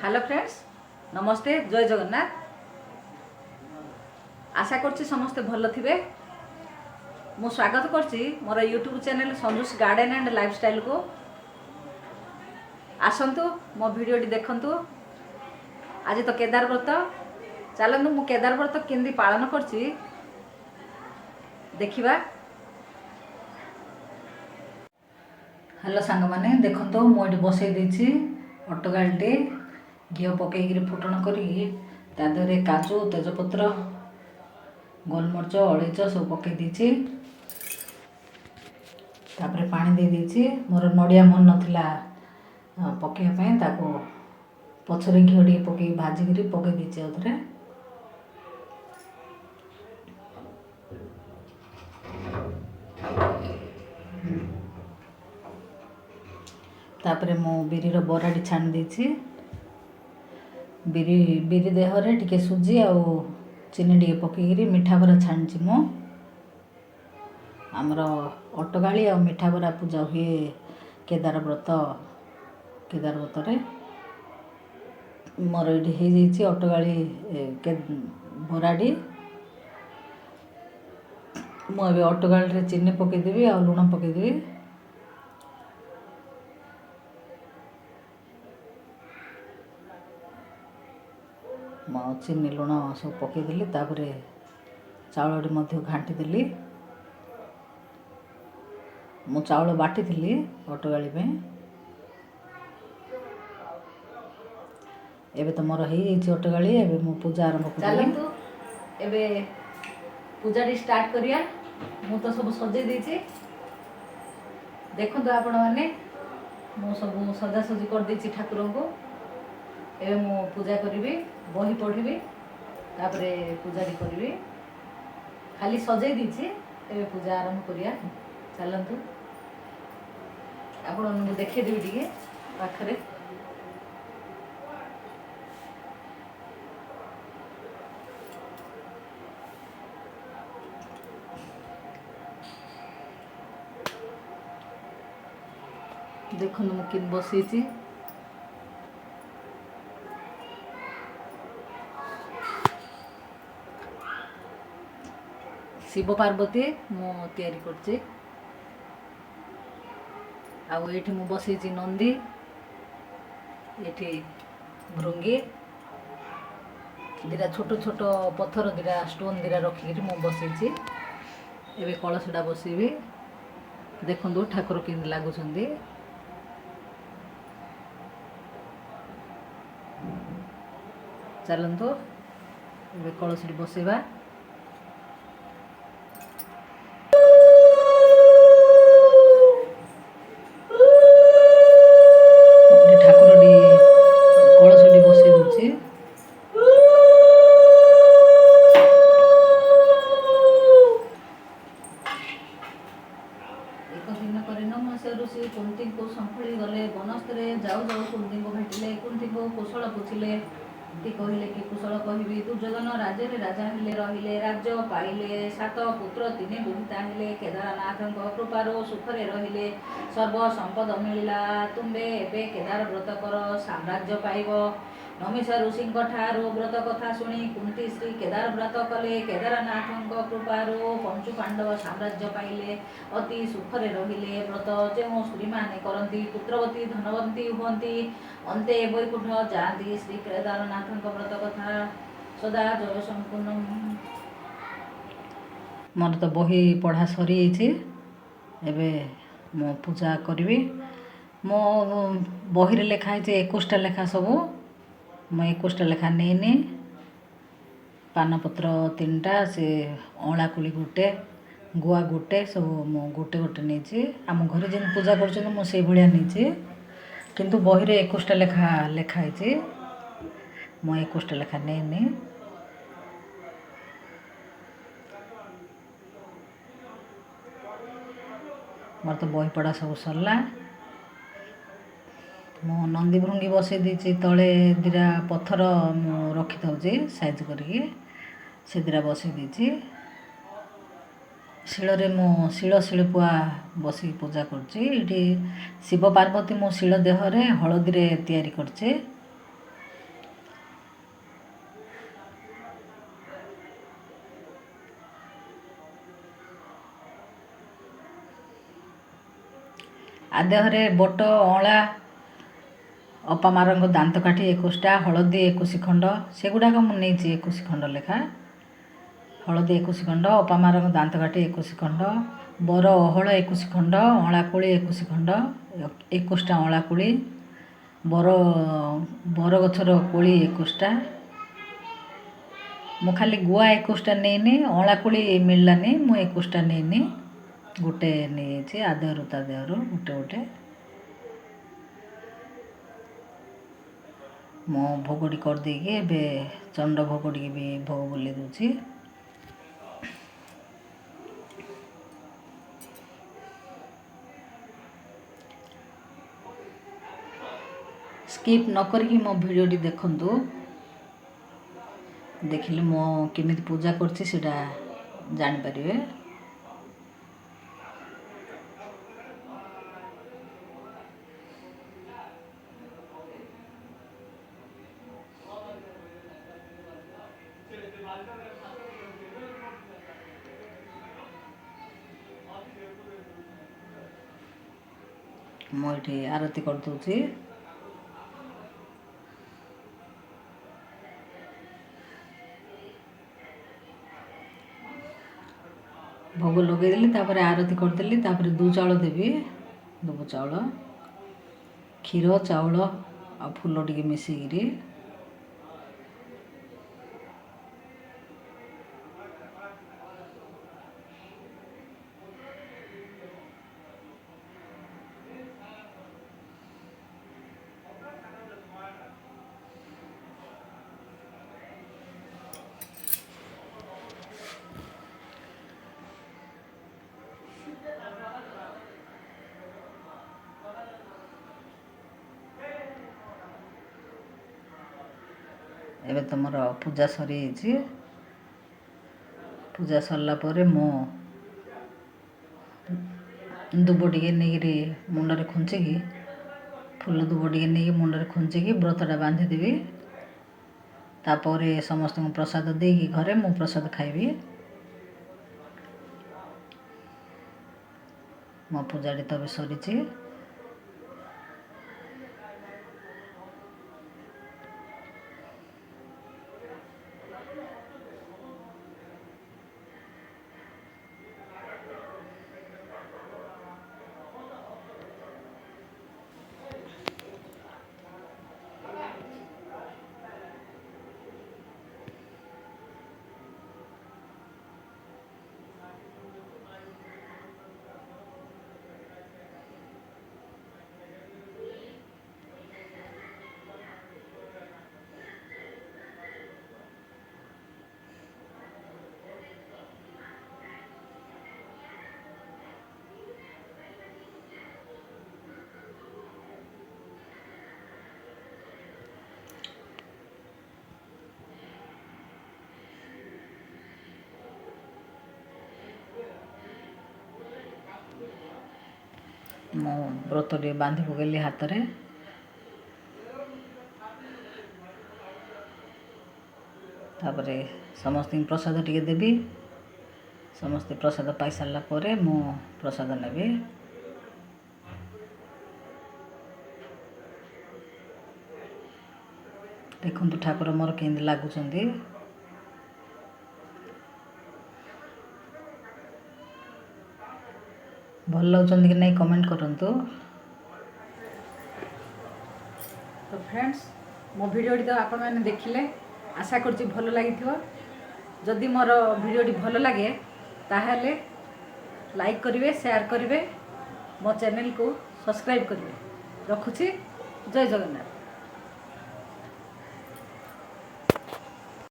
Hello friends, नमस्ते, जय जगन्नाथ। आशा करछि समस्ते भल थिबे। मु स्वागत करछि मोर YouTube channel Sanju's garden and lifestyle को। आसंतु मो वीडियोटी देखंतु। आज तो केदार व्रत, चलतु मु केदार व्रत केंदी पालन करछि देखिबा। हेलो सांग माने देखंतु, मु एठी बसई देछि अटगालटे घी पकईकि फुटण करी तादरे काजू तेजपत्र गोलमरिच अलैच सब पकई देछि। तापर पानी दे देछि। मोर नड़िया मन नथिला पकईया पई, ताको पछरे घी टी पकई भाजिकरी पकई देछि अथरे। तापर मो बिरी बराटी छाणी देछि। बिरी देहरे टिके सुजी आउ चीनी टिके पकईकरी मिठा बरा छाणी मो। आमर अटगाली आ मिठा बरा पूजा हुए केदार व्रतरे। मोर ये हो जाइए अटगाली बराडी। मुझे अटगाली चीनी पकईदेवी आ लुण पकईदेवी। चीनी लुण सब पकईदेली। तापर चाउल घाटी देली। मु चाउल बाटी थी अटगाली पे। एबे तो मोर हो अटगाली। एबे मु पूजा आरंभ कर। चलतु एबे पूजाटी स्टार्ट करिया। मु तो सब सजे देछि देखंतु आपण माने। मु सब सजासजी कर देछि ठाकुर को। एबे मु पूजा करिवि, बही पढ़िवि, तापरे पूजाटी करिवि। खाली सजे देछि। एबे पूजा आरंभ करिया। चलतु आपण देखे देबी टिके पाखरे। देखो मु किन बसईछि। शिव पार्वती मु तैयारी करछि। आउ एठी मु बसईछि नंदी, एठी भृंगी, दिरा छोट छोट पत्थर दिरा स्टोन दिरा रखिकरी मु बसईछि। एबे कलशटा बसईबी। देखंतु ठाकुर किन लागुछंदी। चलतु एबे कलशटी बसईबा। ठाकुरटी कलशटी बसई दूची। एक दिन करे नमस्य ऋषि कुंती को संफुली गले बनस्ତରେ जाऊ जाऊ कुंती को भेटिले। कुंती को कुशल पुछिले। कुंती कहिले कि कुशल कहिबी। दुर्योधन राज्य राजा हेले रहिले, राज्य पाइले, 7 पुत्र 3 बुढ़िता हेले। केदारनाथ कृपारो सुखरे रहिले, सर्व संपद मिलिला। तुम्बे एबे केदार व्रत कर, साम्राज्य पाइब। नमिषा ऋषि ठारू व्रत कथा शुणी कुंती श्री केदार व्रत कले। केदारनाथ कृपारू पंचु पांडव साम्राज्य पाइले, अति सुखरे रहिले। व्रत जो स्त्री माने करती पुत्रवती धनवंती हुअंती, अंते वैकुंठ जाती। श्री केदारनाथ व्रत कथा सदा जय संपूर्ण। मोर तो बही पढ़ा सरी एबे मो पूजा करी। मो बही लेखा है 21टा लेखा सबू। मैं 21टा लेखा नहीं। पानपत्र 3टा, से अँला कुली गोटे, गुआ गोटे, सब मु गोटे गोटे नहीं। आम घर जेन पूजा कर भाया नहीं, किंतु बही रे 21टा लेखा लिखाई। मु 21टा लेखा नहीं। मोर तो बही पढ़ा सब सरला। मु नंदी भृंगी बसई देछि। तले दिरा पत्थर मु रखी थाउछि साइज करके, से दिरा बसई देछि। शिଳରେ मु शिଳपुआ बसी पूजा करछि। शिव पार्वती मो शिଳ देहरे हलदी रे तैयारी करछि। ଆଦେହରେ ବୋଟ ଅଁଳା ଅପା ମାରଙ୍କ ଦାନ୍ତକାଠି 21ଟା, ହଳଦୀ 21 ଖଣ୍ଡ, ସେଗୁଡ଼ାକ ମୁଁ ନେଇଛି 21 ଖଣ୍ଡ ଲେଖା। ହଳଦୀ 21 ଖଣ୍ଡ, ଅପା ମାରଙ୍କ ଦାନ୍ତକାଠି 21 ଖଣ୍ଡ, ବର ଅହଳ 21 ଖଣ୍ଡ, ଅଁଳା କୋଳି 21 ଖଣ୍ଡ, 21ଟା ଅଁଳା କୋଳି, ବରଗଛର କୋଳି 21ଟା। ମୁଁ ଖାଲି ଗୁଆ 21ଟା ନେଇନି, ଅଁଳା କୋଳି ମିଳିଲାନି, ମୁଁ 21ଟା ନେଇନି, ଗୋଟେ ନେଇଯାଇଛି ଆଦେହରୁ ତା ଦେହରୁ ଗୋଟେ ଗୋଟେ। ମୁଁ ଭୋଗଟି କରିଦେଇକି ଏବେ ଚଣ୍ଡ ଭୋଗ ଟିକେ ବି ଭୋଗ ବୁଲେଇ ଦେଉଛି। ସ୍କିପ୍ ନ କରିକି ମୋ ଭିଡ଼ିଓଟି ଦେଖନ୍ତୁ, ଦେଖିଲେ ମୁଁ କେମିତି ପୂଜା କରୁଛି ସେଇଟା ଜାଣିପାରିବେ। ମୁଁ ଏଠି ଆରତି କରିଦେଉଛି। ଭୋଗ ଲଗେଇଦେଲି, ତାପରେ ଆରତି କରିଦେଲି, ତାପରେ ଦୁ ଚାଉଳ ଦେବି। ଦୁବ ଚାଉଳ, କ୍ଷୀର, ଚାଉଳ ଆଉ ଫୁଲ ଟିକେ ମିଶେଇକିରି ଏବେ ତୁମର ପୂଜା ସରିଯାଇଛି। ପୂଜା ସରିଲା ପରେ ମୁଁ ଦୁବ ଟିକେ ନେଇକିରି ମୁଣ୍ଡରେ ଖୁଞ୍ଚିକି, ଫୁଲ ଦୁବ ଟିକେ ନେଇକି ମୁଣ୍ଡରେ ଖୁଞ୍ଚିକି ବ୍ରତଟା ବାନ୍ଧିଦେବି। ତାପରେ ସମସ୍ତଙ୍କୁ ପ୍ରସାଦ ଦେଇକି ଘରେ ମୁଁ ପ୍ରସାଦ ଖାଇବି। ମୋ ପୂଜାଟି ତ ଏବେ ସରିଛି। ମୁଁ ବ୍ରତ ଟିକେ ବାନ୍ଧି ପକେଇଲି ହାତରେ। ତାପରେ ସମସ୍ତଙ୍କୁ ପ୍ରସାଦ ଟିକେ ଦେବି। ସମସ୍ତେ ପ୍ରସାଦ ପାଇସାରିଲା ପରେ ମୁଁ ପ୍ରସାଦ ନେବି। ଦେଖନ୍ତୁ ଠାକୁର ମୋର କେମିତି ଲାଗୁଛନ୍ତି। ଭଲ ଲାଗୁଛନ୍ତି କି ନାହିଁ କମେଣ୍ଟ କରନ୍ତୁ। ତ ଫ୍ରେଣ୍ଡସ୍, ମୋ ଭିଡ଼ିଓଟି ତ ଆପଣମାନେ ଦେଖିଲେ, ଆଶା କରୁଛି ଭଲ ଲାଗିଥିବ। ଯଦି ମୋର ଭିଡ଼ିଓଟି ଭଲ ଲାଗେ ତାହେଲେ ଲାଇକ୍ କରିବେ, ସେୟାର କରିବେ, ମୋ ଚ୍ୟାନେଲକୁ ସବସ୍କ୍ରାଇବ୍ କରିବେ। ରଖୁଛି, ଜୟ ଜଗନ୍ନାଥ।